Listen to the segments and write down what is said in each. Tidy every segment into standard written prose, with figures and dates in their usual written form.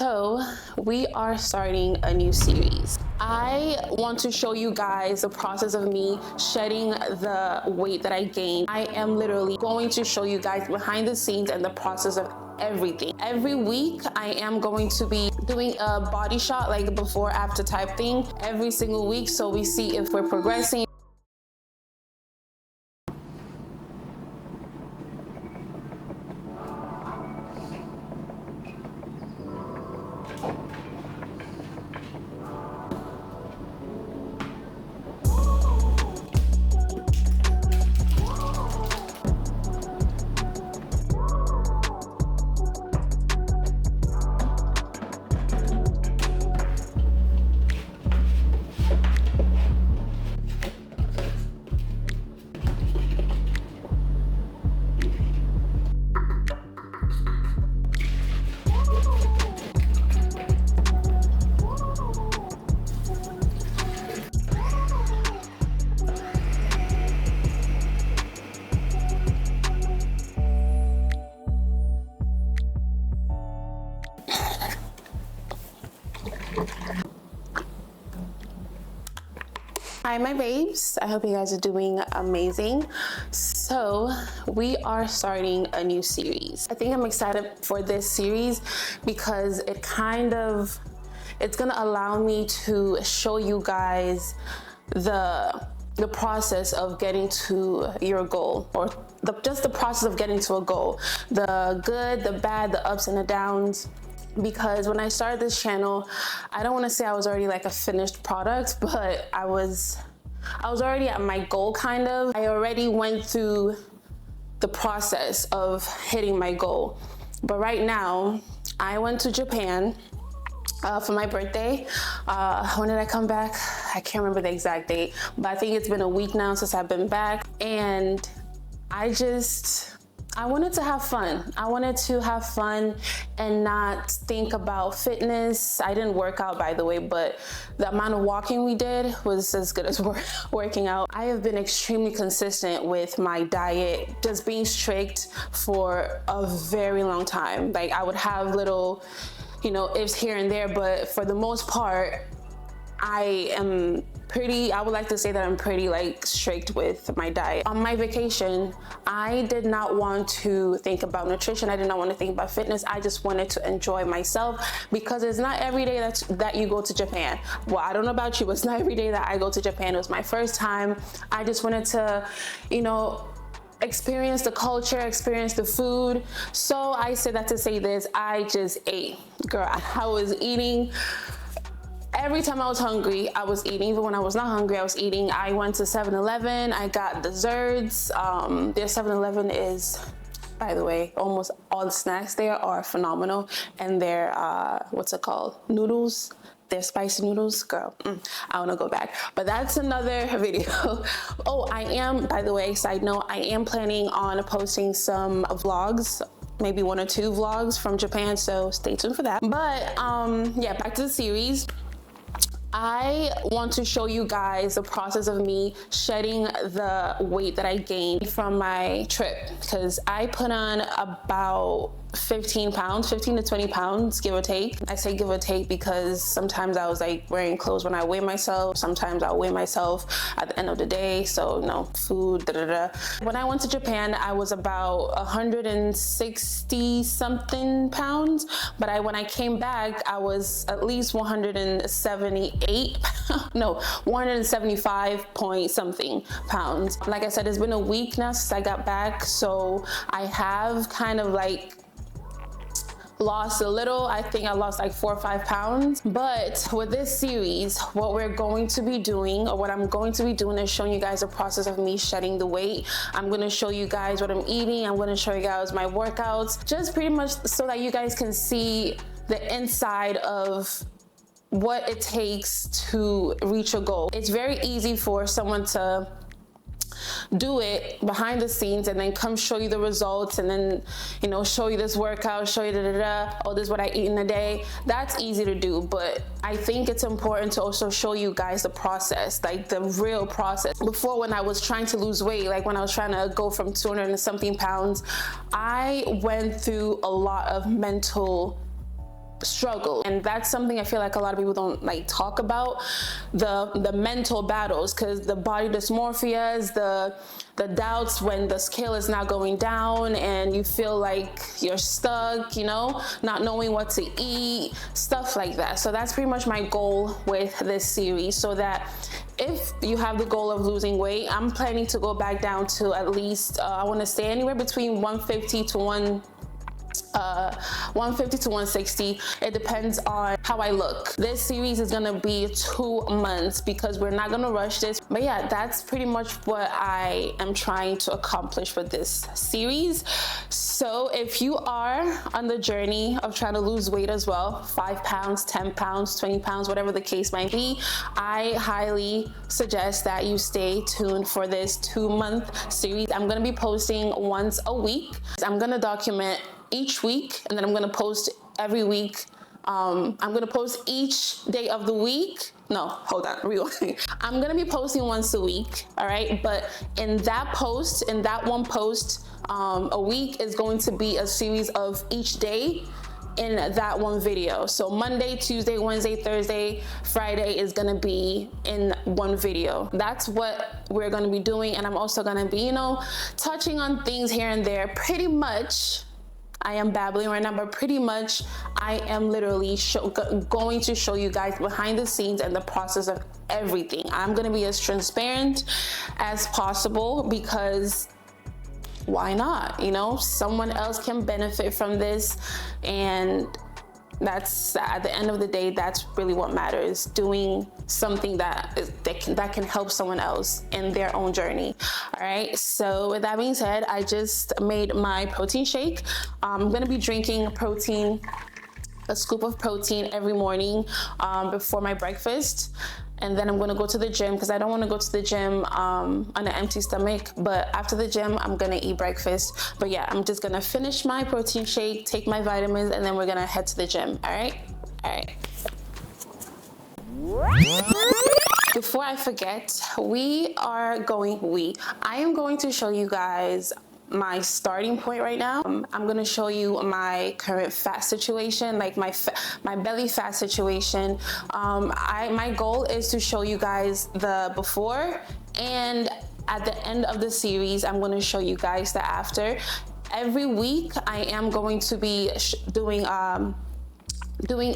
So we are starting a new series. I want to show you guys the process of me shedding the weight that I gained. I am literally going to show you guys behind the scenes and the process of everything. Every week I am going to be doing a body shot, like before after type thing, every single week, so we see if we're progressing. Hi, my babes. I hope you guys are doing amazing. So we are starting a new series. I think I'm excited for this series because it's gonna allow me to show you guys the process of getting to your goal, or just the process of getting to a goal, the good, the bad, the ups and the downs. Because when I started this channel, I don't want to say I was already like a finished product, but I was already at my goal, kind of. I already went through the process of hitting my goal. But right now, I went to Japan for my birthday. When did I come back? I can't remember the exact date, but I think it's been a week now since I've been back. And I wanted to have fun. I wanted to have fun and not think about fitness. I didn't work out, by the way, but the amount of walking we did was as good as working out. I have been extremely consistent with my diet, just being strict for a very long time. Like, I would have little, ifs here and there, but for the most part, I would like to say that I'm pretty like strict with my diet. On my vacation, I did not want to think about nutrition. I did not want to think about fitness. I just wanted to enjoy myself, because it's not every day that you go to Japan. Well, I don't know about you, but it's not every day that I go to Japan. It was my first time. I just wanted to, experience the culture, experience the food. So I said that to say this, I just ate. Girl, I was eating. Every time I was hungry, I was eating. Even when I was not hungry, I was eating. I went to 7-Eleven. I got desserts. Their 7-Eleven is, by the way, almost all the snacks there are phenomenal. And their, what's it called? Noodles. Their spicy noodles, girl, I wanna go back. But that's another video. Oh, I am, by the way, side note, I am planning on posting some vlogs, maybe 1 or 2 vlogs from Japan, so stay tuned for that. But yeah, back to the series. I want to show you guys the process of me shedding the weight that I gained from my trip, because I put on about 15 to 20 pounds, give or take. I say give or take because sometimes I was like wearing clothes when I weigh myself. Sometimes I'll weigh myself at the end of the day. So food, When I went to Japan, I was about 160 something pounds. But when I came back, I was at least 175 point something pounds. Like I said, it's been a week now since I got back. So I have kind of like lost a little. I think I lost like 4 or 5 pounds. But with this series, what we're going to be doing, or what I'm going to be doing, is showing you guys the process of me shedding the weight. I'm going to show you guys what I'm eating. I'm going to show you guys my workouts, just pretty much so that you guys can see the inside of what it takes to reach a goal. It's very easy for someone to do it behind the scenes and then come show you the results, and then show you this workout, show you oh, this is what I eat in a day. That's easy to do, but I think it's important to also show you guys the process, like the real process. Before, when I was trying to lose weight, like when I was trying to go from 200 and something pounds, I went through a lot of mental struggle, and that's something I feel like a lot of people don't like talk about, the mental battles, because the body dysmorphias, the doubts when the scale is not going down and you feel like you're stuck, you know, not knowing what to eat, stuff like that. So that's pretty much my goal with this series, so that if you have the goal of losing weight, I'm planning to go back down to at least I want to stay anywhere between 150 to 160. It depends on how I look. This series is gonna be 2 months because we're not gonna rush this. But yeah, that's pretty much what I am trying to accomplish with this series. So if you are on the journey of trying to lose weight as well, 5 pounds, 10 pounds, 20 pounds, whatever the case might be, I highly suggest that you stay tuned for this 2-month series. I'm gonna be posting once a week. I'm gonna document each week, and then I'm gonna post every week. I'm gonna post each day of the week. No, hold on, rewind. I'm gonna be posting once a week, all right? But in that one post a week is going to be a series of each day in that one video. So Monday, Tuesday, Wednesday, Thursday, Friday is gonna be in one video. That's what we're gonna be doing, and I'm also gonna be, you know, touching on things here and there. Pretty much, I am babbling right now, but pretty much I am literally going to show you guys behind the scenes and the process of everything. I'm gonna be as transparent as possible because why not? You know, someone else can benefit from this, and that's, at the end of the day, that's really what matters, doing something that can help someone else in their own journey. All right, so with that being said, I just made my protein shake. I'm gonna be drinking a scoop of protein every morning before my breakfast. And then I'm gonna go to the gym because I don't wanna go to the gym on an empty stomach. But after the gym, I'm gonna eat breakfast. But yeah, I'm just gonna finish my protein shake, take my vitamins, and then we're gonna head to the gym, all right? All right. Before I forget, I am going to show you guys my starting point right now. I'm gonna show you my current fat situation, like my belly fat situation. My goal is to show you guys the before, and at the end of the series, I'm gonna show you guys the after. Every week, I am going to be doing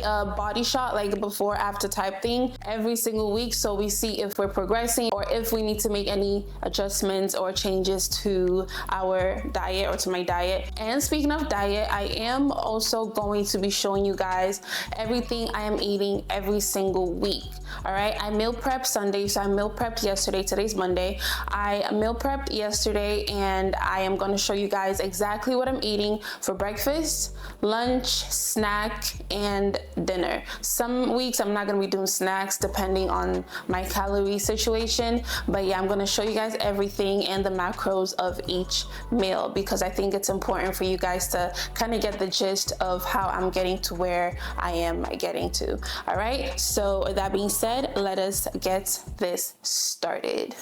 a body shot, like a before after type thing, every single week, so we see if we're progressing or if we need to make any adjustments or changes to our diet or to my diet. And speaking of diet, I am also going to be showing you guys everything I am eating every single week. All right, I meal prepped Sunday, so I meal prepped yesterday. Today's Monday. I meal prepped yesterday, and I am going to show you guys exactly what I'm eating for breakfast, lunch, snack, and dinner. Some weeks I'm not going to be doing snacks depending on my calorie situation, but yeah, I'm going to show you guys everything and the macros of each meal because I think it's important for you guys to kind of get the gist of how I'm getting to where I am getting to. All right, so with that being said, let us get this started.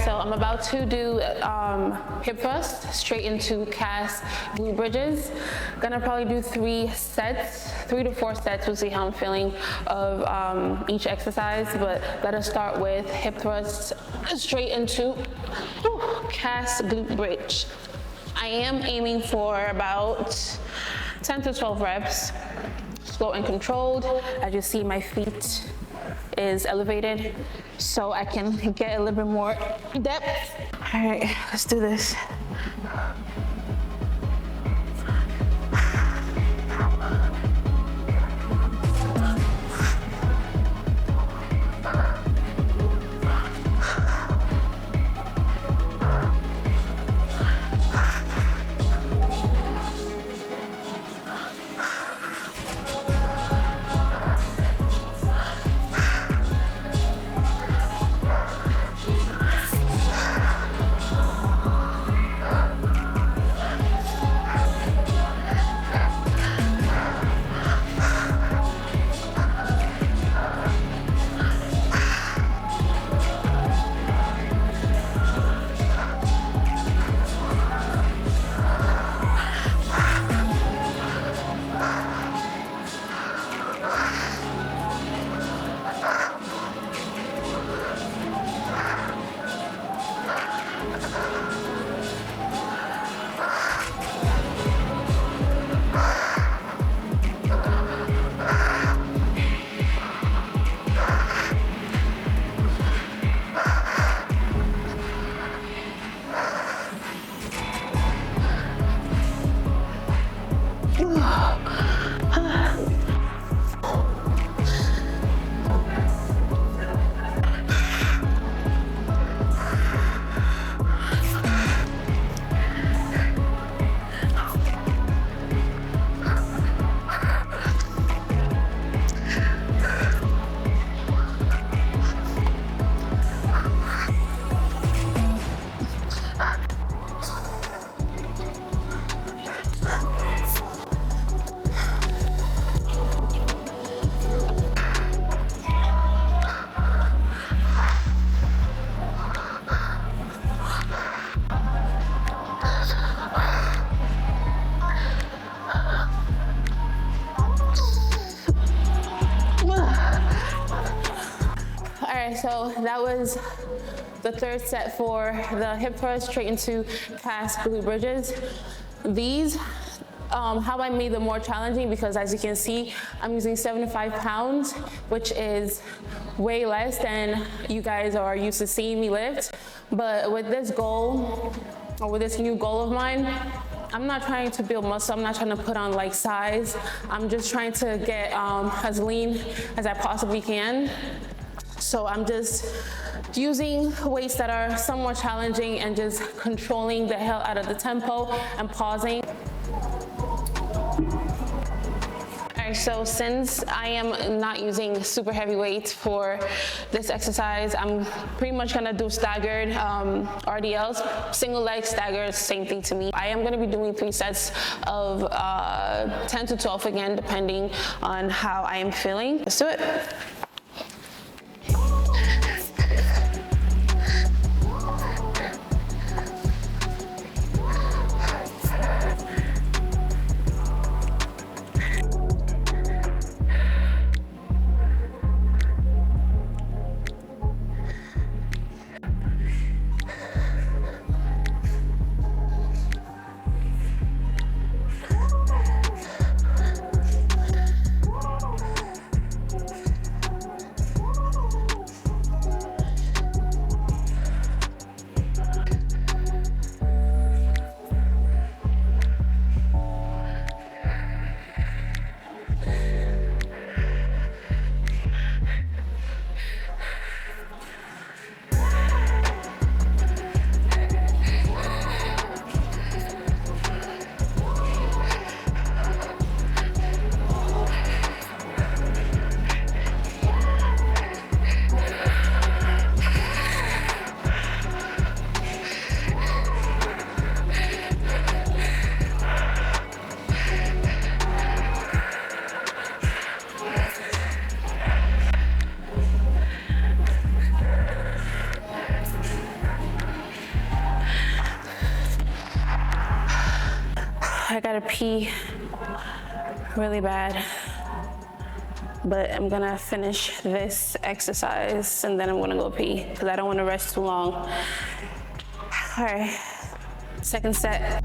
So I'm about to do hip thrust straight into calf glute bridges. Gonna probably do 3 to 4 sets. We'll see how I'm feeling of each exercise, but let us start with hip thrust straight into calf glute bridge. I am aiming for about 10 to 12 reps, slow and controlled. As you see, my feet is elevated so I can get a little bit more depth. All right, let's do this. so that was the third set for the hip thrust straight into cast glute bridges. These, how I made them more challenging, because as you can see, I'm using 75 pounds, which is way less than you guys are used to seeing me lift. But with this goal, or with this new goal of mine, I'm not trying to build muscle, I'm not trying to put on like size. I'm just trying to get as lean as I possibly can. So I'm just using weights that are somewhat challenging and just controlling the hell out of the tempo and pausing. Alright, so since I am not using super heavy weights for this exercise, I'm pretty much gonna do staggered RDLs, single leg staggered, same thing to me. I am gonna be doing 3 sets of 10 to 12 again, depending on how I am feeling. Let's do it. I gotta pee really bad, but I'm gonna finish this exercise and then I'm gonna go pee because I don't want to rest too long. All right, second set.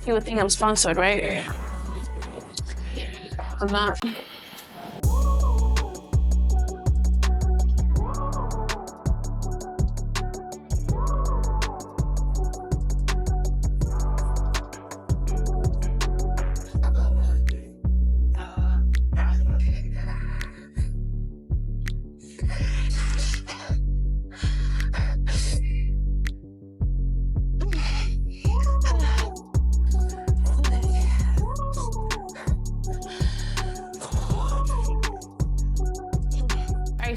You would think I'm sponsored, right? I'm not.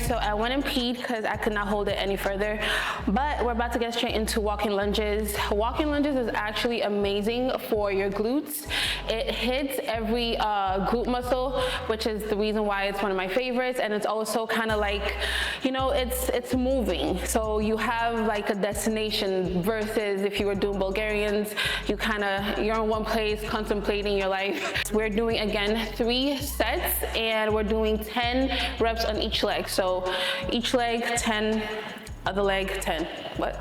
So I went and peed because I could not hold it any further, but we're about to get straight into walking lunges. Walking lunges is actually amazing for your glutes. It hits every glute muscle, which is the reason why it's one of my favorites, and it's also kind of like, you know, it's moving. So you have like a destination versus if you were doing Bulgarians, you're in one place contemplating your life. We're doing again 3 sets and we're doing 10 reps on each leg. So each leg 10, other leg 10. What?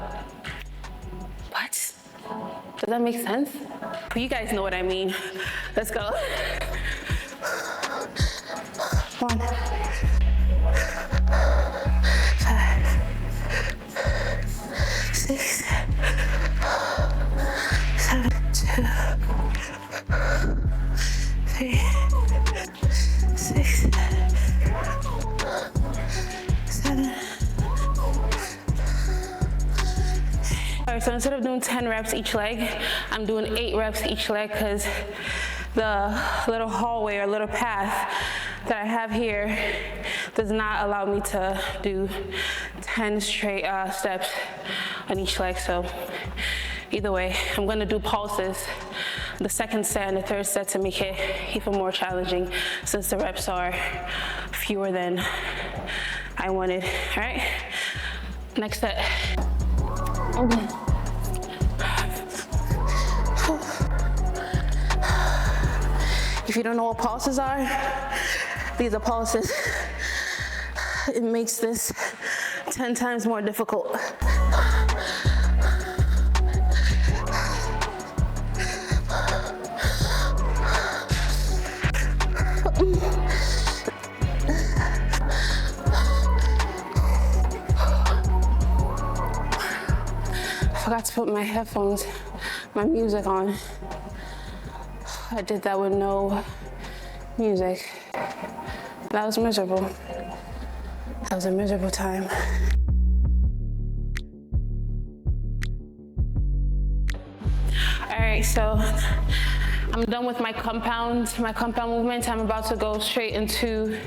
Does that make sense? You guys know what I mean. Let's go. 1, 5, 6, 7, 2, 3, 6, 7. Alright, so instead of doing 10 reps each leg, I'm doing 8 reps each leg because the little hallway or little path that I have here does not allow me to do 10 straight steps on each leg. So either way, I'm gonna do pulses, the second set and the third set, to make it even more challenging since the reps are fewer than I wanted. All right, next set. Okay. If you don't know what pulses are, these are pulses. It makes this 10 times more difficult. I forgot to put my headphones, my music on. I did that with no music. That was miserable. That was a miserable time. All right, so I'm done with my compound movements. I'm about to go straight into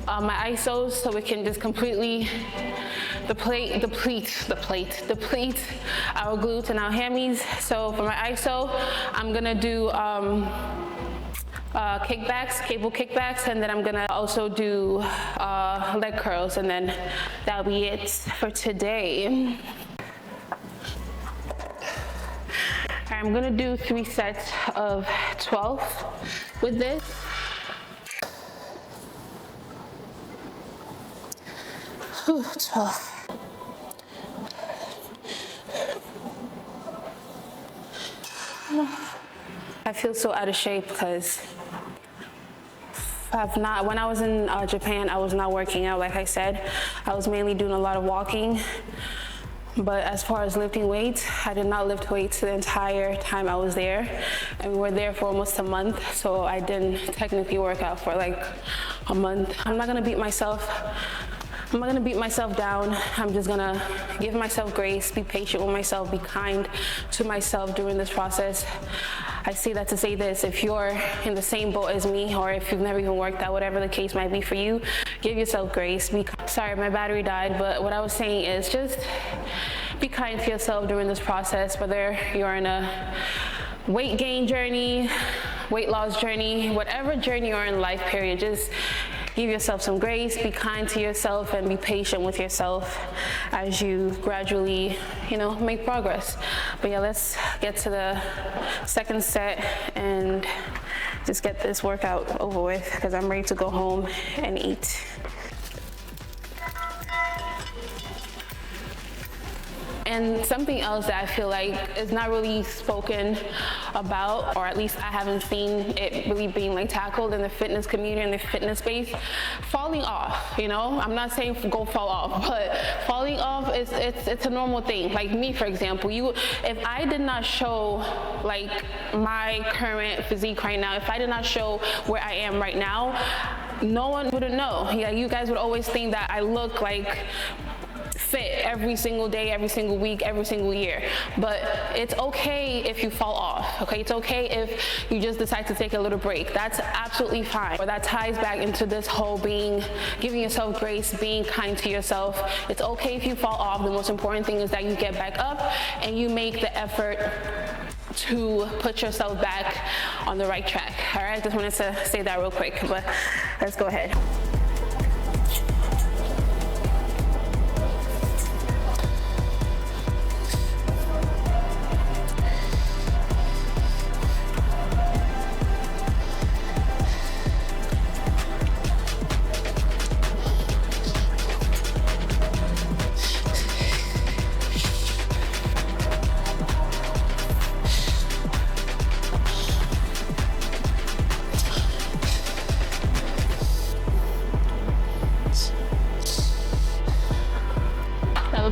my isos so we can just completely deplete our glutes and our hammies. So for my iso, I'm gonna do kickbacks, cable kickbacks, and then I'm gonna also do leg curls, and then that'll be it for today. All right, I'm gonna do 3 sets of 12 with this. Whew, 12. I feel so out of shape because when I was in Japan, I was not working out, like I said. I was mainly doing a lot of walking. But as far as lifting weights, I did not lift weights the entire time I was there. And we were there for almost a month, so I didn't technically work out for like a month. I'm not gonna beat myself down. I'm just gonna give myself grace, be patient with myself, be kind to myself during this process. I say that to say this: if you're in the same boat as me, or if you've never even worked out, whatever the case might be for you, give yourself grace. Sorry, my battery died, but what I was saying is just be kind to yourself during this process, whether you're in a weight gain journey, weight loss journey, whatever journey you're in life, period. Just give yourself some grace, be kind to yourself, and be patient with yourself as you gradually, make progress. But yeah, let's get to the second set and just get this workout over with, because I'm ready to go home and eat. And something else that I feel like is not really spoken about, or at least I haven't seen it really being tackled in the fitness community, in the fitness space, falling off. I'm not saying go fall off, but falling off it's a normal thing. Like me, for example, if I did not show my current physique right now, if I did not show where I am right now, no one wouldn't know. Yeah, you guys would always think that I look fit every single day, every single week, every single year. But it's okay if you fall off, okay? It's okay if you just decide to take a little break. That's absolutely fine. But that ties back into this whole giving yourself grace, being kind to yourself. It's okay if you fall off. The most important thing is that you get back up and you make the effort to put yourself back on the right track, all right? Just wanted to say that real quick, but let's go ahead.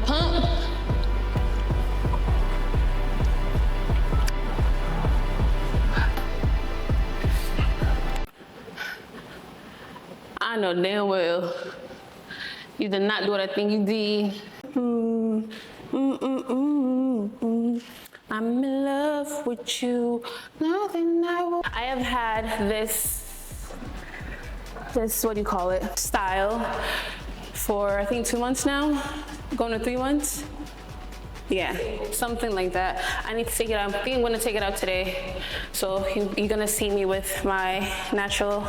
Pump. I know damn well you did not do what I think you did. I'm in love with you. Nothing I will. I have had this, what do you call it, style for I think 2 months now, going to 3 months. Yeah, something like that. I need to take it out. I think I'm gonna take it out today. So you're gonna see me with my natural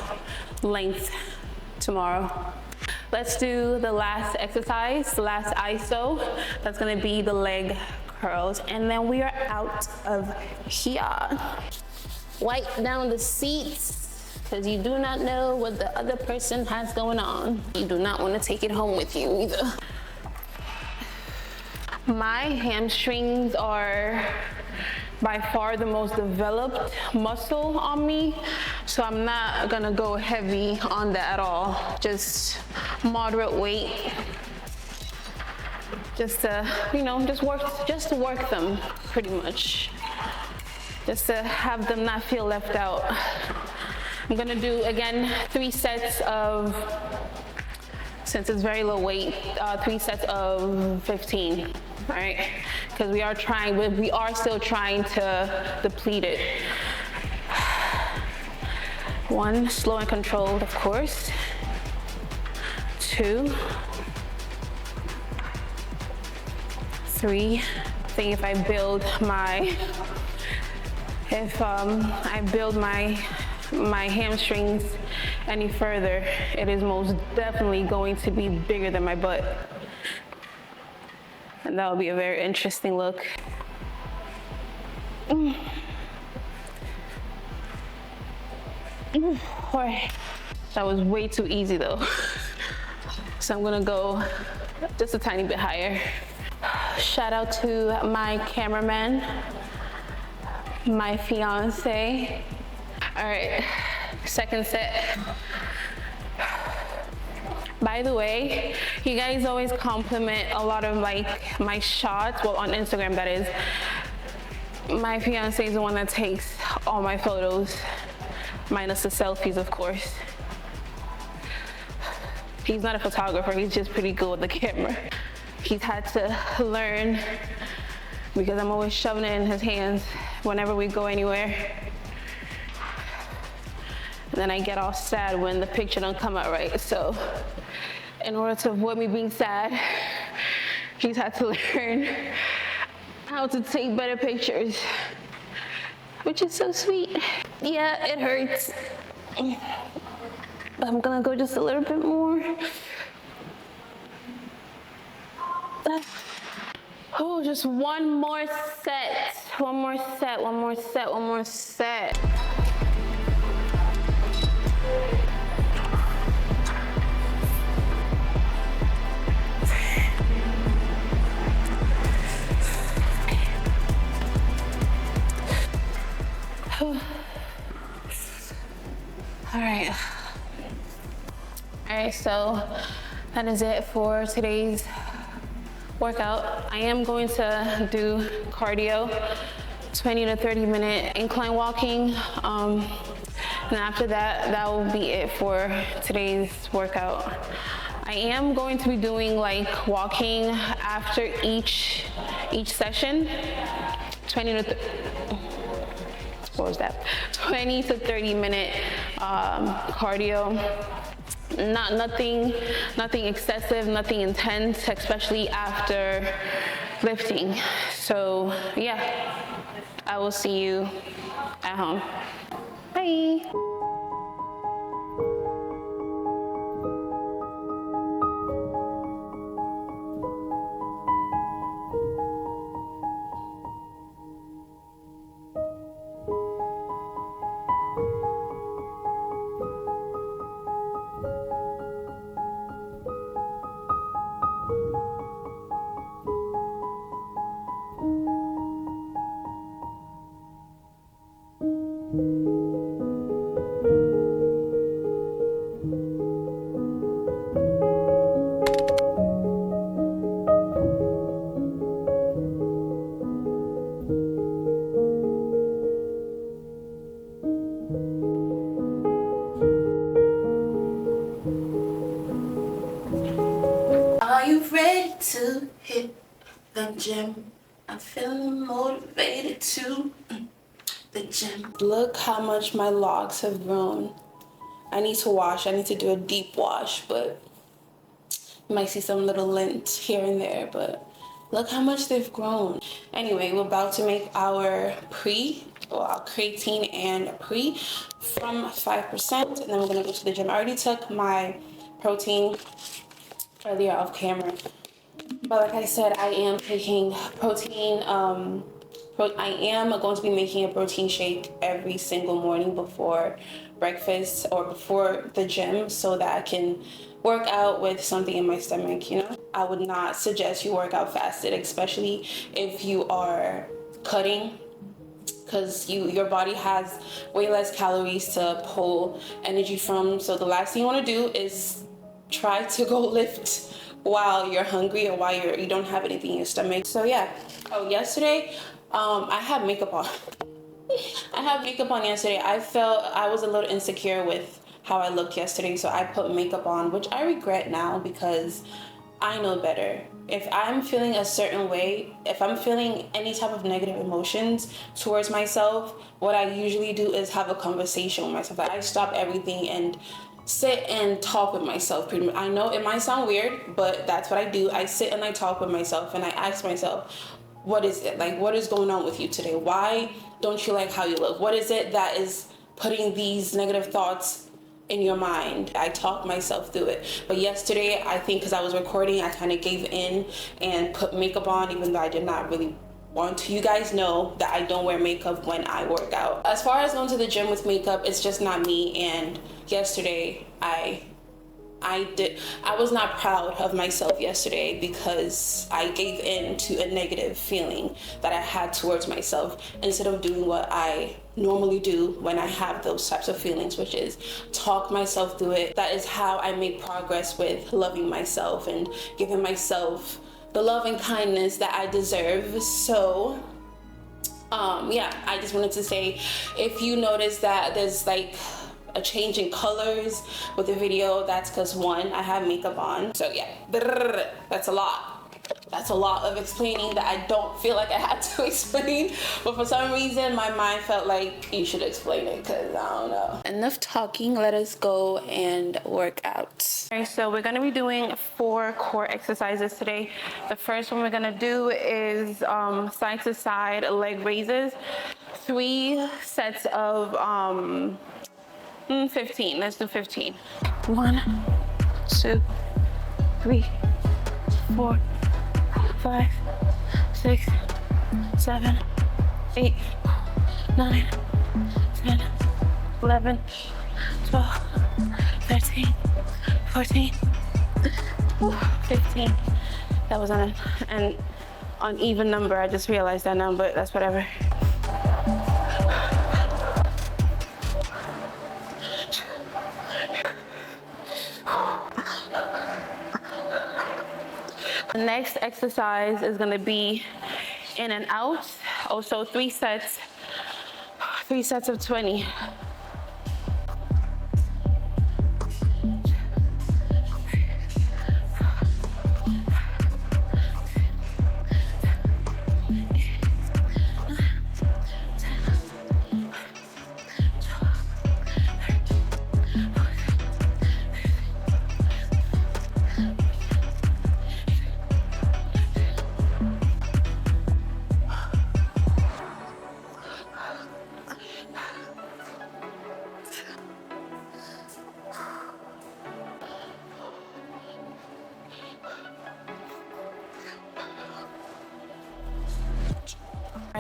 length tomorrow. Let's do the last exercise, the last ISO. That's gonna be the leg curls. And then we are out of here. Wipe down the seats, because you do not know what the other person has going on. You do not want to take it home with you either. My hamstrings are by far the most developed muscle on me, so I'm not gonna go heavy on that at all. Just moderate weight, just to, you know, just to work them pretty much, just to have them not feel left out. I'm gonna do again 3 sets of, since it's very low weight, 3 sets of 15. All right, because we are still trying to deplete it. 1, slow and controlled, of course. 2, 3. I think if I build my hamstrings any further, it is most definitely going to be bigger than my butt. And that would be a very interesting look. All right. That was way too easy though. So I'm gonna go just a tiny bit higher. Shout out to my cameraman, my fiance. All right, second set. By the way, you guys always compliment a lot of like my shots, well on Instagram that is. My fiance is the one that takes all my photos, minus the selfies of course. He's not a photographer, he's just pretty good with the camera. He's had to learn because I'm always shoving it in his hands whenever we go anywhere. And then I get all sad when the picture don't come out right. So in order to avoid me being sad, he's had to learn how to take better pictures, which is so sweet. Yeah, it hurts. But I'm gonna go just a little bit more. Oh, just one more set. One more set, one more set, one more set. All right, so that is it for today's workout. I am going to do cardio, 20 to 30 minute incline walking. And after that, that will be it for today's workout. I am going to be doing like walking after each session, 20 to 30 minute cardio. Nothing excessive, nothing intense, especially after lifting. So yeah, I will see you at home. Bye. Are you ready to hit the gym? I'm feeling motivated to the gym. Look how much my locks have grown. I need to wash. I need to do a deep wash, but you might see some little lint here and there, but look how much they've grown. Anyway, we're about to make our our creatine and pre from 5%, and then we're gonna go to the gym. I already took my protein earlier off camera, but like I said, I am taking protein. I am going to be making a protein shake every single morning before breakfast or before the gym, so that I can work out with something in my stomach, you know? I would not suggest you work out fasted, especially if you are cutting, because your body has way less calories to pull energy from. So the last thing you want to do is try to go lift while you're hungry or while you don't have anything in your stomach. So yeah. Oh, yesterday I had makeup on. I had makeup on yesterday. I felt I was a little insecure with how I looked yesterday, so I put makeup on, which I regret now because I know better. If I'm feeling a certain way, if I'm feeling any type of negative emotions towards myself, what I usually do is have a conversation with myself. Like, I stop everything and sit and talk with myself. Pretty much. I know it might sound weird, but that's what I do. I sit and I talk with myself, and I ask myself, what is it? Like, what is going on with you today? Why don't you like how you look? What is it that is putting these negative thoughts in your mind? I talk myself through it. But yesterday, I think because I was recording, I kind of gave in and put makeup on, even though I did not really want to. You guys know that I don't wear makeup when I work out. As far as going to the gym with makeup, it's just not me. And yesterday, I was not proud of myself yesterday because I gave in to a negative feeling that I had towards myself instead of doing what I normally do when I have those types of feelings, which is talk myself through it. That is how I make progress with loving myself and giving myself the love and kindness that I deserve. So yeah, I just wanted to say, if you notice that there's like a change in colors with the video, that's because one, I have makeup on. So yeah, that's a lot. That's a lot of explaining that I don't feel like I had to explain, but for some reason my mind felt like you should explain it, because I don't know. Enough talking, let us go and work out. Okay, so we're gonna be doing 4 core exercises today. The first one we're gonna do is side to side leg raises, 3 sets of 15. Let's do 15. 1, 2, 3, 4, 5, 6, 7, 8, 9, 10, 11, 12, 13, 14, 15. That was an uneven number. I just realized that now, but that's whatever. The next exercise is going to be in and out. Also 3 sets of 20.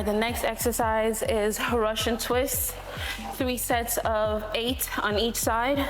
The next exercise is Russian twist, 3 sets of 8 on each side.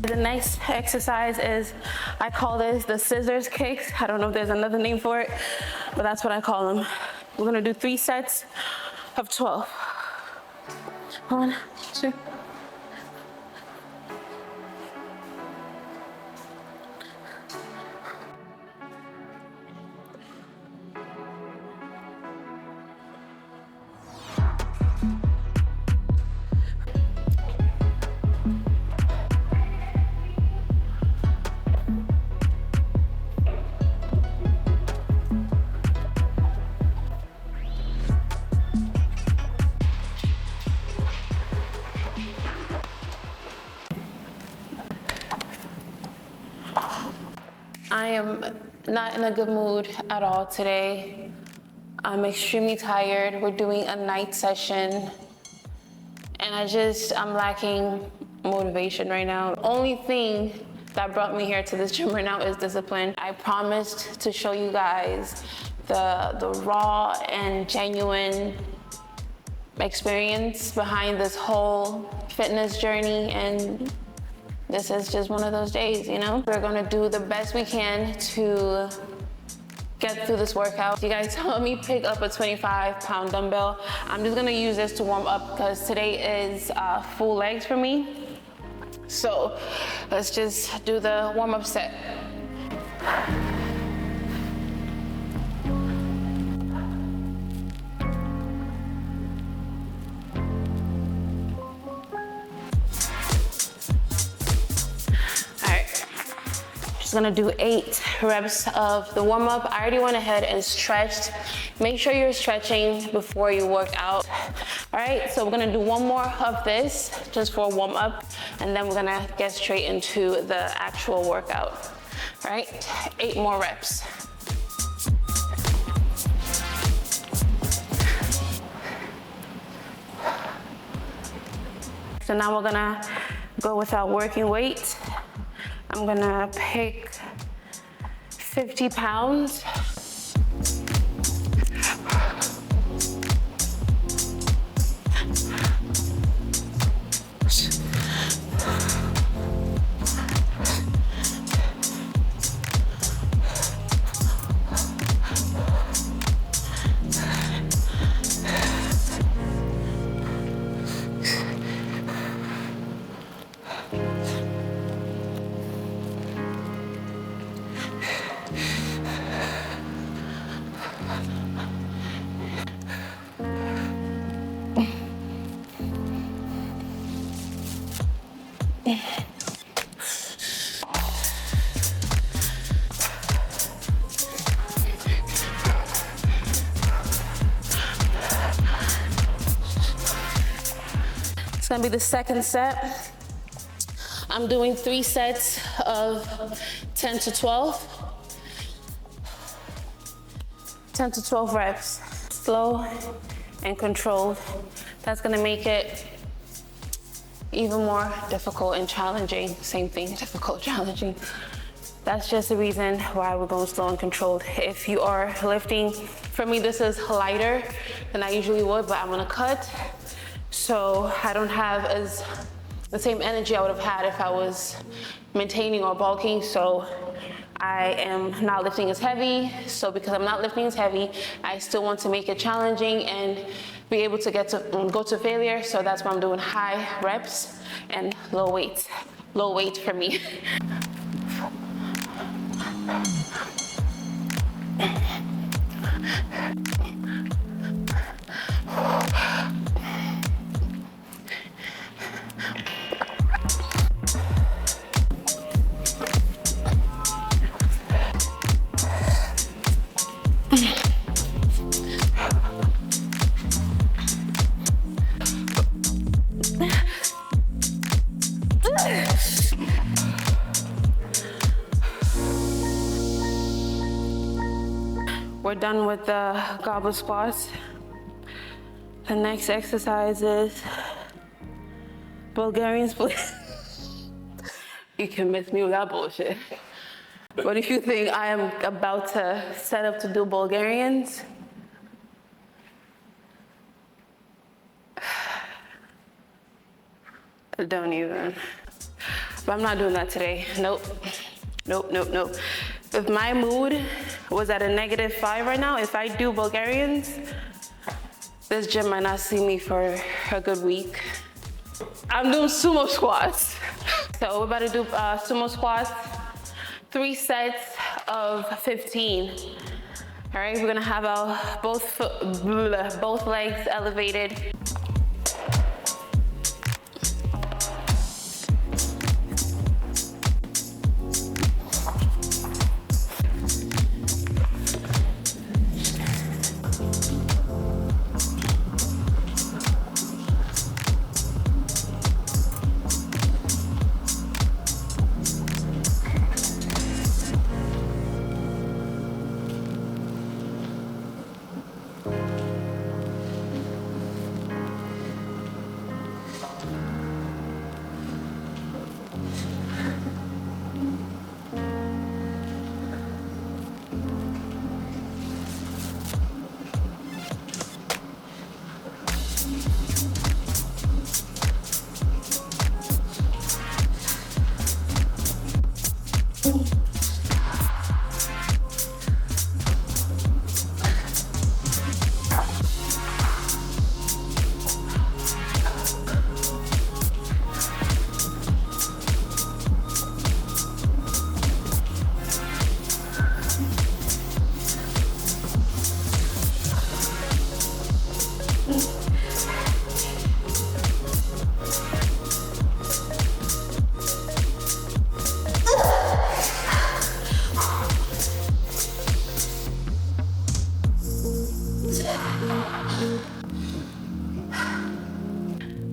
The next exercise is, I call this the scissors kicks. I don't know if there's another name for it, but that's what I call them. We're gonna do 3 sets of 12. 1, 2. I am not in a good mood at all today. I'm extremely tired. We're doing a night session. And I'm lacking motivation right now. The only thing that brought me here to this gym right now is discipline. I promised to show you guys the raw and genuine experience behind this whole fitness journey, and this is just one of those days, you know? We're gonna do the best we can to get through this workout. You guys saw me pick up a 25-pound dumbbell. I'm just gonna use this to warm up because today is full legs for me. So let's just do the warm-up set. Gonna do 8 reps of the warm-up. I already went ahead and stretched. Make sure you're stretching before you work out. All right, so we're gonna do 1 more of this just for a warm-up, and then we're gonna get straight into the actual workout. All right, 8 more reps. So now we're gonna go with our working weight. I'm gonna pick 50 pounds. It's gonna be the second set. I'm doing 3 sets of 10 to 12. 10 to 12 reps, slow and controlled. That's gonna make it even more difficult and challenging. Same thing, difficult, challenging. That's just the reason why we're going slow and controlled. If you are lifting, for me this is lighter than I usually would, but I'm gonna cut. So I don't have the same energy I would have had if I was maintaining or bulking. So I am not lifting as heavy. So because I'm not lifting as heavy, I still want to make it challenging and be able to go to failure. So that's why I'm doing high reps and low weight. Low weight for me. We're done with the goblet squats. The next exercise is Bulgarian split. You can miss me with that bullshit. But if you think I am about to set up to do Bulgarians, don't even. But I'm not doing that today. Nope. Nope, nope, nope. If my mood was at a -5 right now. If I do Bulgarians, this gym might not see me for a good week. I'm doing sumo squats. So we're about to do sumo squats, 3 sets of 15. All right, we're gonna have our both legs elevated.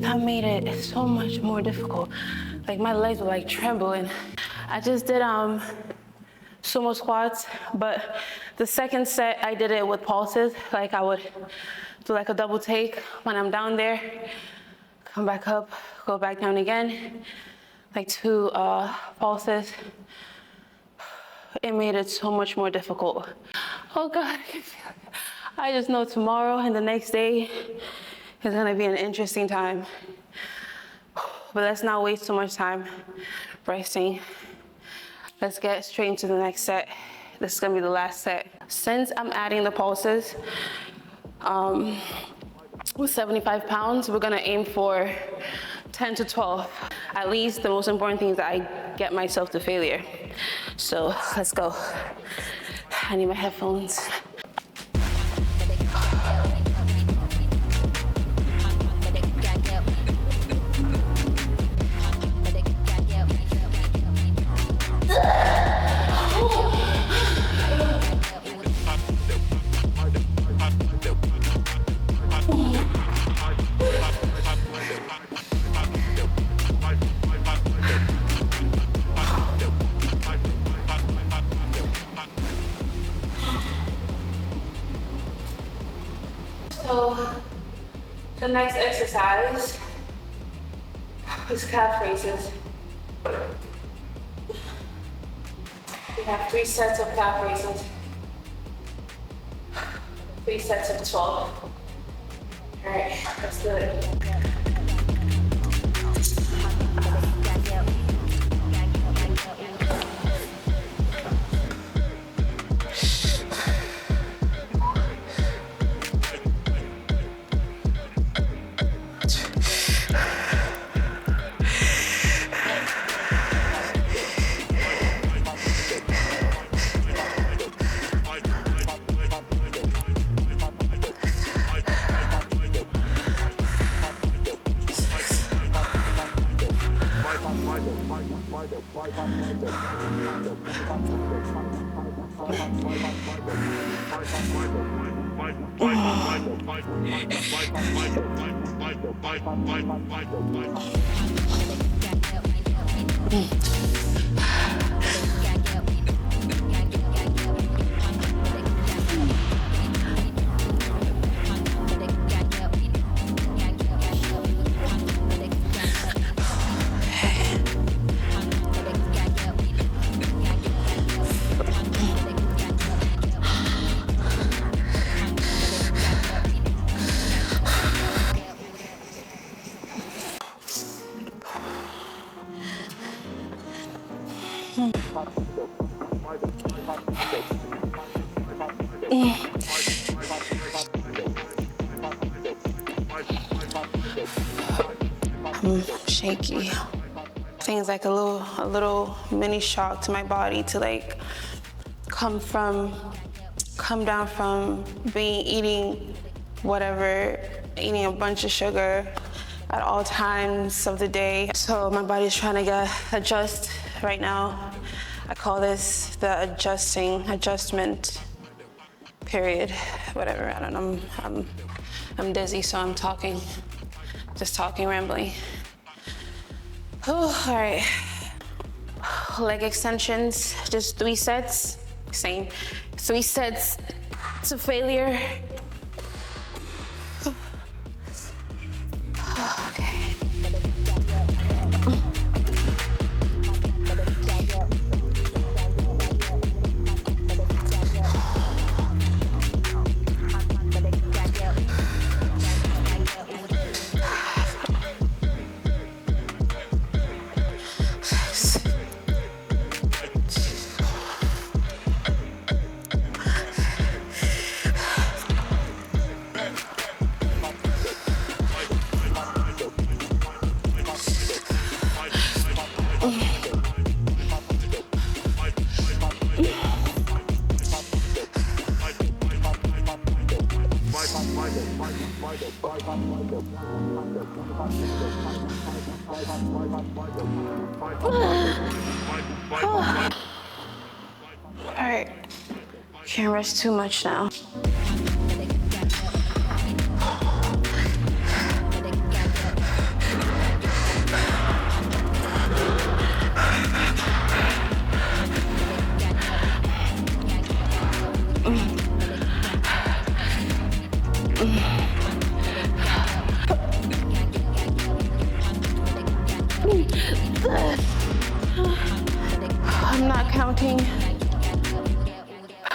That made it so much more difficult. Like my legs were like trembling. I just did sumo squats, but the second set I did it with pulses. Like I would do like a double take when I'm down there, come back up, go back down again, like 2 pulses. It made it so much more difficult. Oh God, I can feel it. I just know tomorrow and the next day is gonna be an interesting time. But let's not waste too much time resting. Let's get straight into the next set. This is gonna be the last set. Since I'm adding the pulses, with 75 pounds, we're gonna aim for 10 to 12. At least the most important thing is that I get myself to failure. So let's go. I need my headphones. So the next exercise is calf raises. We have 3 sets of calf raises, 3 sets of 12. All right, let's do it. I'm shaky. Things like a little mini shock to my body to like come down from eating a bunch of sugar at all times of the day. So my body's trying to adjust right now. I call this the adjustment period, whatever, I don't know. I'm dizzy, so I'm just talking, rambling. All right, leg extensions, just 3 sets, same. 3 sets to failure. Okay. All right, can't rest too much now.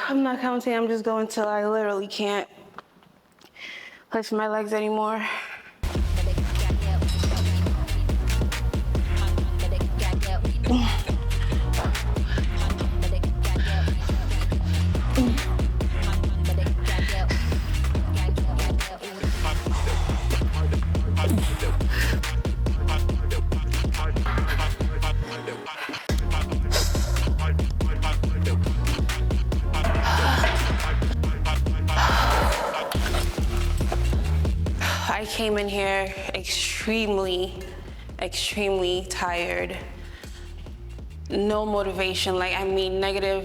I'm not counting, I'm just going till I literally can't lift my legs anymore. I came in here extremely tired. No motivation, negative,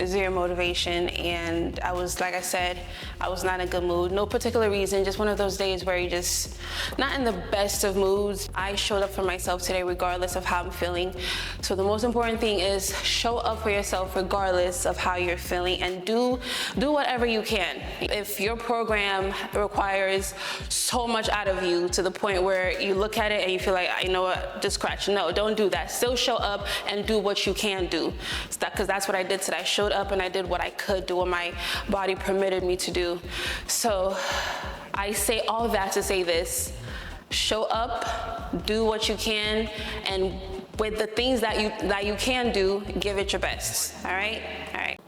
0 motivation. And I was, like I said, I was not in a good mood. No particular reason, just one of those days where you're just not in the best of moods. I showed up for myself today regardless of how I'm feeling. So the most important thing is show up for yourself regardless of how you're feeling, and do whatever you can. If your program requires so much out of you to the point where you look at it and you feel like, you know what, just scratch. No, don't do that. Still show up and do what you can do. Because that's what I did today. I showed up and I did what I could do, what my body permitted me to do. So I say all that to say this: show up, do what you can, and with the things that you can do, give it your best. All right? All right.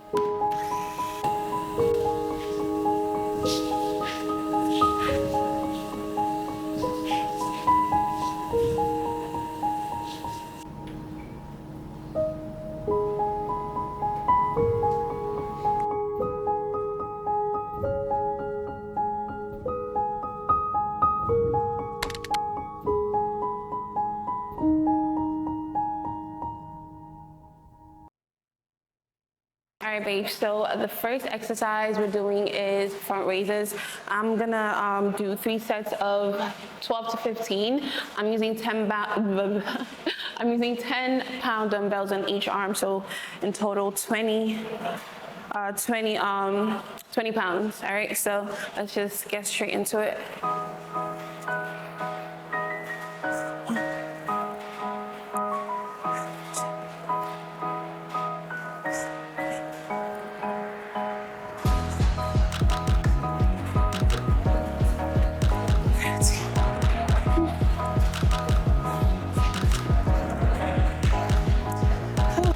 All right, babe, so the first exercise we're doing is front raises. I'm gonna do 3 sets of 12 to 15. I'm using 10-pound dumbbells on each arm, so in total 20 pounds. All right, so let's just get straight into it.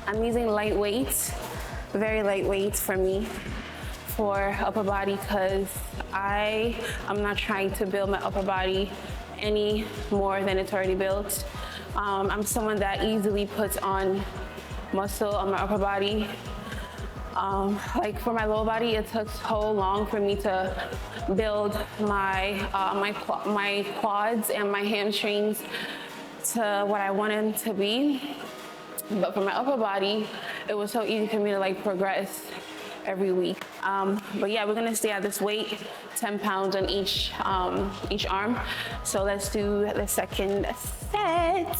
I'm using light weights, very light weights for me, for upper body because I am not trying to build my upper body any more than it's already built. I'm someone that easily puts on muscle on my upper body. Like for my lower body, it took so long for me to build my quads and my hamstrings to what I wanted them to be. But for my upper body, it was so easy for me to like progress every week. But yeah, we're gonna stay at this weight, 10 pounds on each arm. So let's do the second set.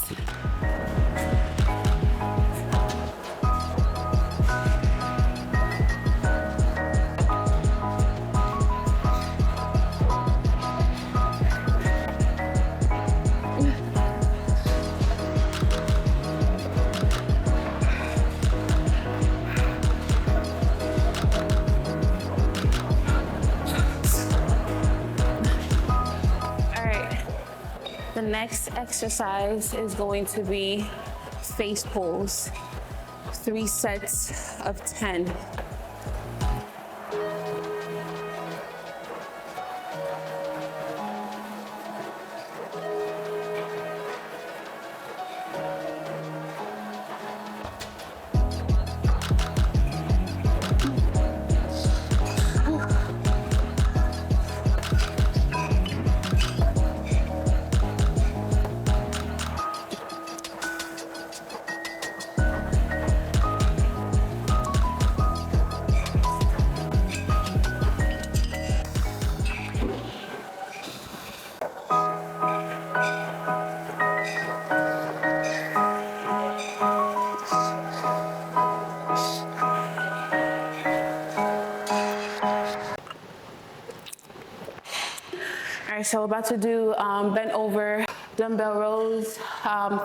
The next exercise is going to be face pulls, 3 sets of 10. All right, so we're about to do bent over dumbbell rows,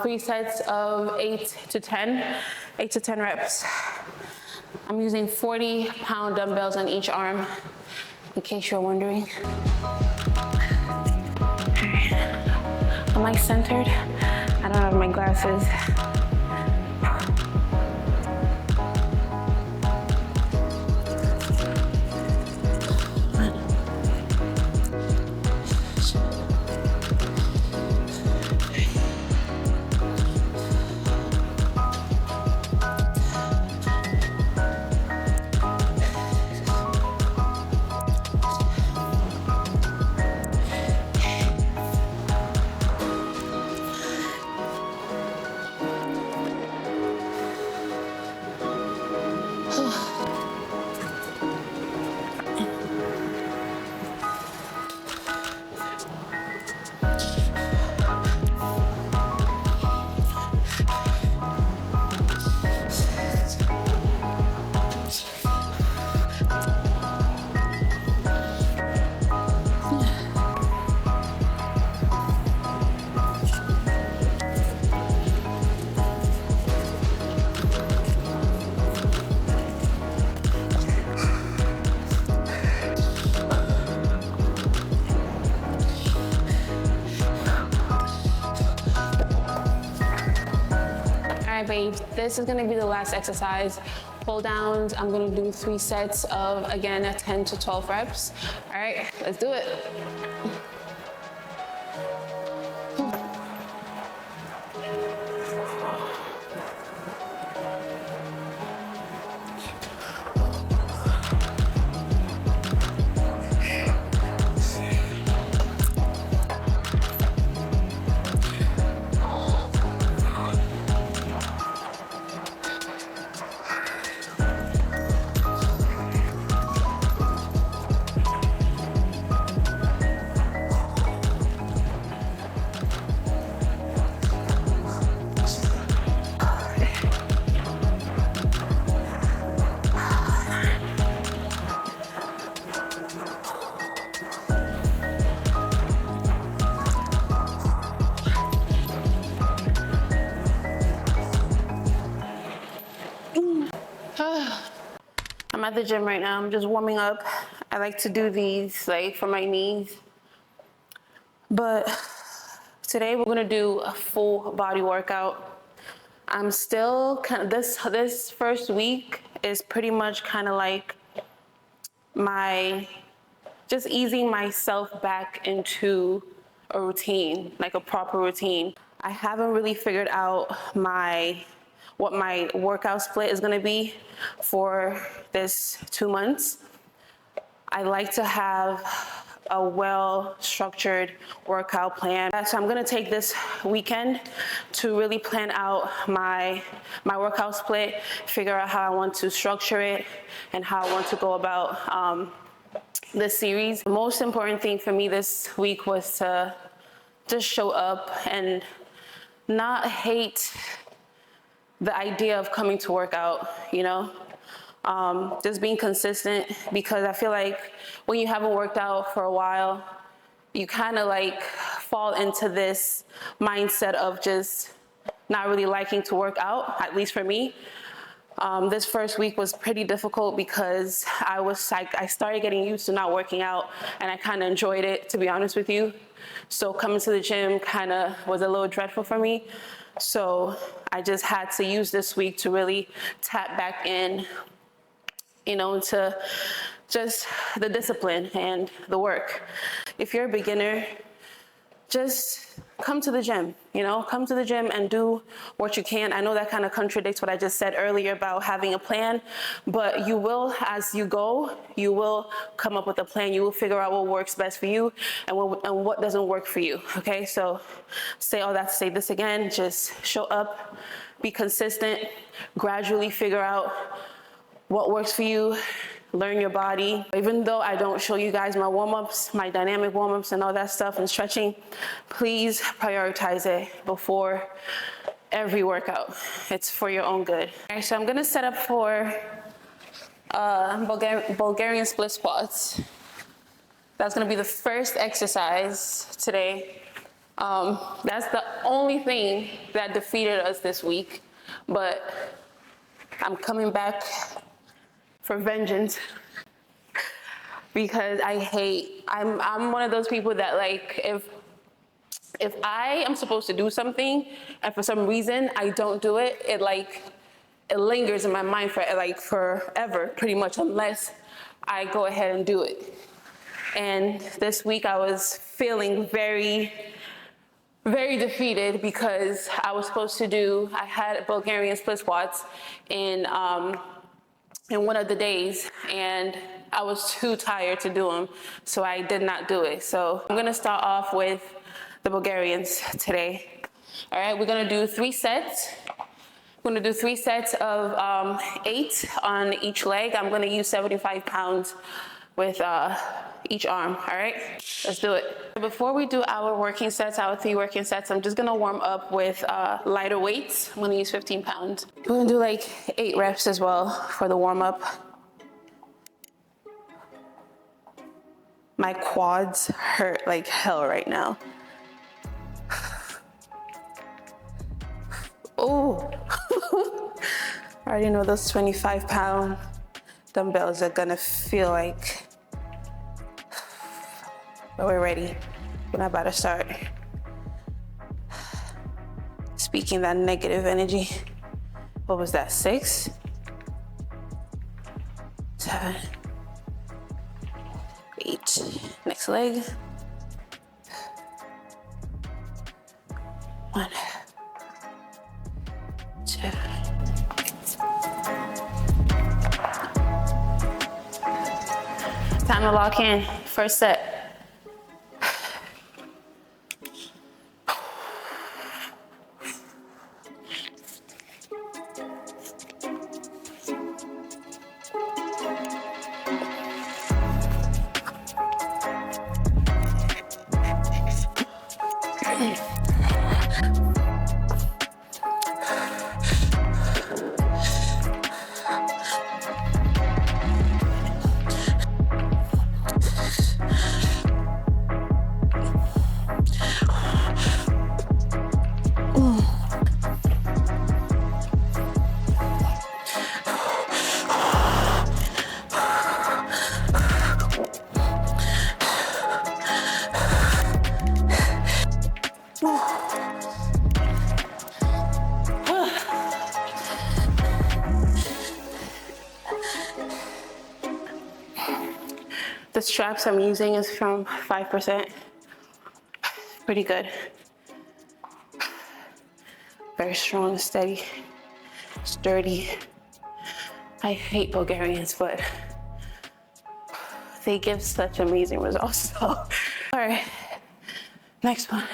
3 sets of 8 to 10 reps. I'm using 40-pound dumbbells on each arm, in case you're wondering. All right. Am I centered? I don't have my glasses. Babes, this is gonna be the last exercise. Pull downs, I'm gonna do 3 sets of, again, 10 to 12 reps. All right, let's do it. I'm at the gym right now. I'm just warming up. I like to do these like for my knees. But today we're gonna do a full body workout. I'm still kind of, this first week is pretty much kind of like just easing myself back into a routine, like a proper routine. I haven't really figured out what my workout split is gonna be for this 2 months. I like to have a well-structured workout plan. So I'm gonna take this weekend to really plan out my workout split, figure out how I want to structure it and how I want to go about this series. The most important thing for me this week was to just show up and not hate the idea of coming to work out, you know? Just being consistent, because I feel like when you haven't worked out for a while, you kind of like fall into this mindset of just not really liking to work out, at least for me. This first week was pretty difficult because I started getting used to not working out, and I kind of enjoyed it, to be honest with you. So coming to the gym kind of was a little dreadful for me. So I just had to use this week to really tap back in, you know, to just the discipline and the work. If you're a beginner, just come to the gym, you know, come to the gym and do what you can. I know that kind of contradicts what I just said earlier about having a plan, but you will, as you go, you will come up with a plan. You will figure out what works best for you and what doesn't work for you, okay? So say all that to say this again, just show up, be consistent, gradually figure out what works for you, learn your body. Even though I don't show you guys my warm-ups, my dynamic warm-ups and all that stuff and stretching, please prioritize it before every workout. It's for your own good. All right, so I'm gonna set up for Bulgarian split squats. That's gonna be the first exercise today. That's the only thing that defeated us this week, but I'm coming back for vengeance, because I'm one of those people that, like, if I am supposed to do something and for some reason I don't do it, it lingers in my mind for forever, pretty much, unless I go ahead and do it. And this week I was feeling very, very defeated because I had Bulgarian split squats in one of the days, and I was too tired to do them, so I did not do it. So I'm gonna start off with the Bulgarians today. All right, we're gonna do 3 sets. We're gonna do 3 sets of 8 on each leg. I'm gonna use 75 pounds with each arm, all right? Let's do it. Before we do our 3 working sets, I'm just gonna warm up with lighter weights. I'm gonna use 15 pounds. We're gonna do like 8 reps as well for the warm up. My quads hurt like hell right now. Oh, I already know those 25-pound dumbbells are gonna feel like, but we're ready. We're not about to start speaking that negative energy. What was that, 6, 7, 8. Next leg. 1, 2. Time to lock in. First set. The straps I'm using is from 5%. Pretty good. Very strong, steady, sturdy. I hate Bulgarians, but they give such amazing results. So, all right, next one.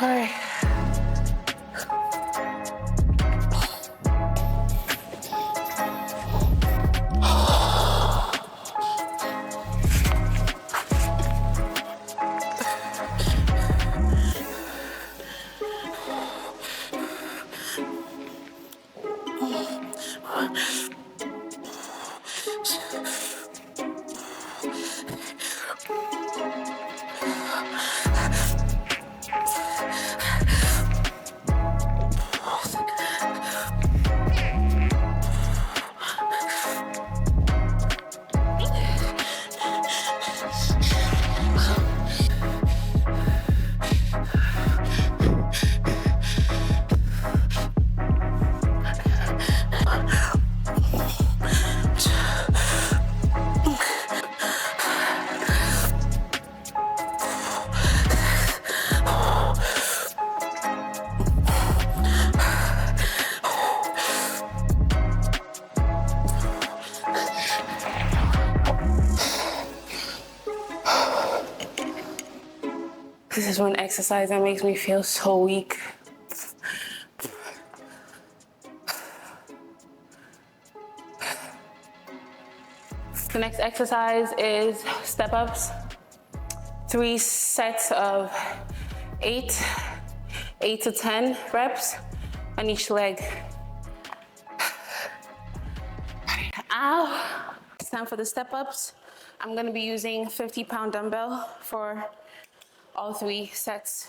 All right. This is one exercise that makes me feel so weak. The next exercise is step ups. 3 sets of 8 to 10 reps on each leg. Ow. It's time for the step ups. I'm gonna be using 50-pound dumbbell for all 3 sets.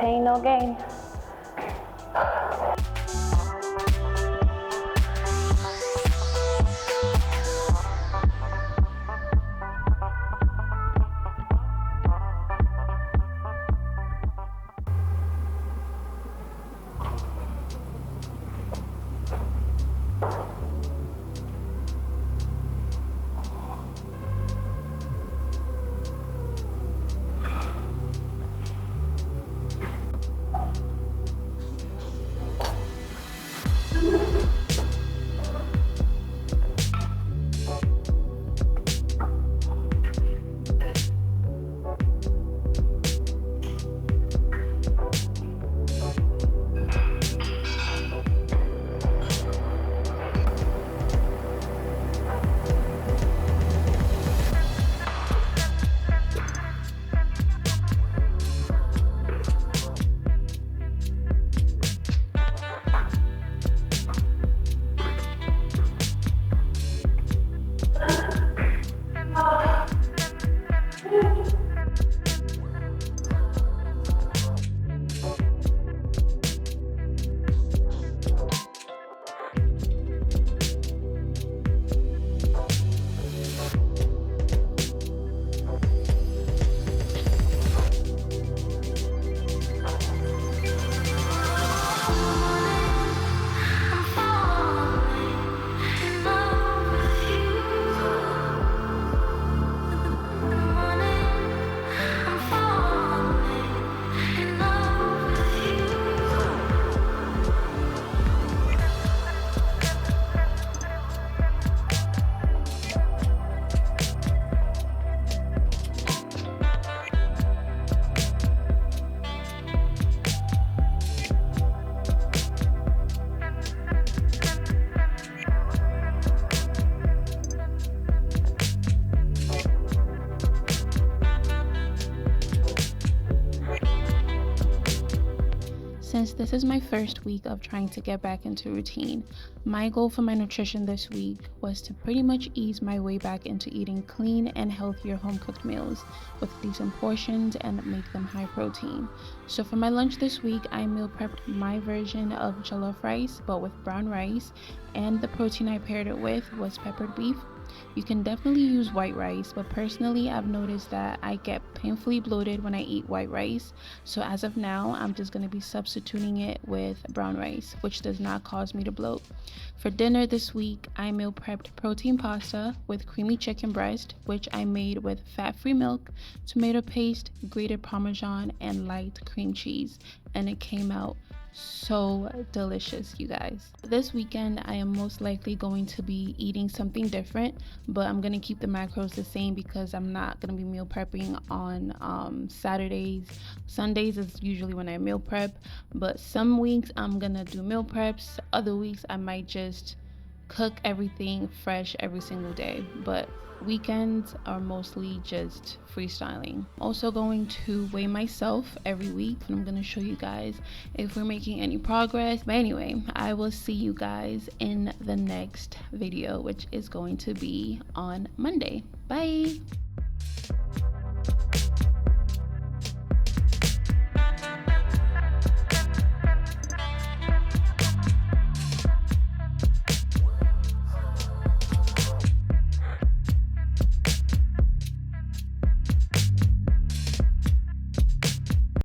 pain, no gain. Since this is my first week of trying to get back into routine, my goal for my nutrition this week was to pretty much ease my way back into eating clean and healthier home-cooked meals with decent portions and make them high protein. So for my lunch this week, I meal prepped my version of jollof rice, but with brown rice, and the protein I paired it with was peppered beef. You can definitely use white rice, but personally I've noticed that I get painfully bloated when I eat white rice, so as of now I'm just going to be substituting it with brown rice, which does not cause me to bloat. For dinner this week, I meal prepped protein pasta with creamy chicken breast, which I made with fat-free milk, tomato paste, grated parmesan, and light cream cheese, and it came out so delicious, you guys. This weekend I am most likely going to be eating something different, but I'm gonna keep the macros the same because I'm not gonna be meal prepping on Saturdays. Sundays is usually when I meal prep, but some weeks I'm gonna do meal preps. Other weeks I might just cook everything fresh every single day, but weekends are mostly just freestyling. Also going to weigh myself every week, and I'm going to show you guys if we're making any progress. But anyway, I will see you guys in the next video, which is going to be on Monday. Bye.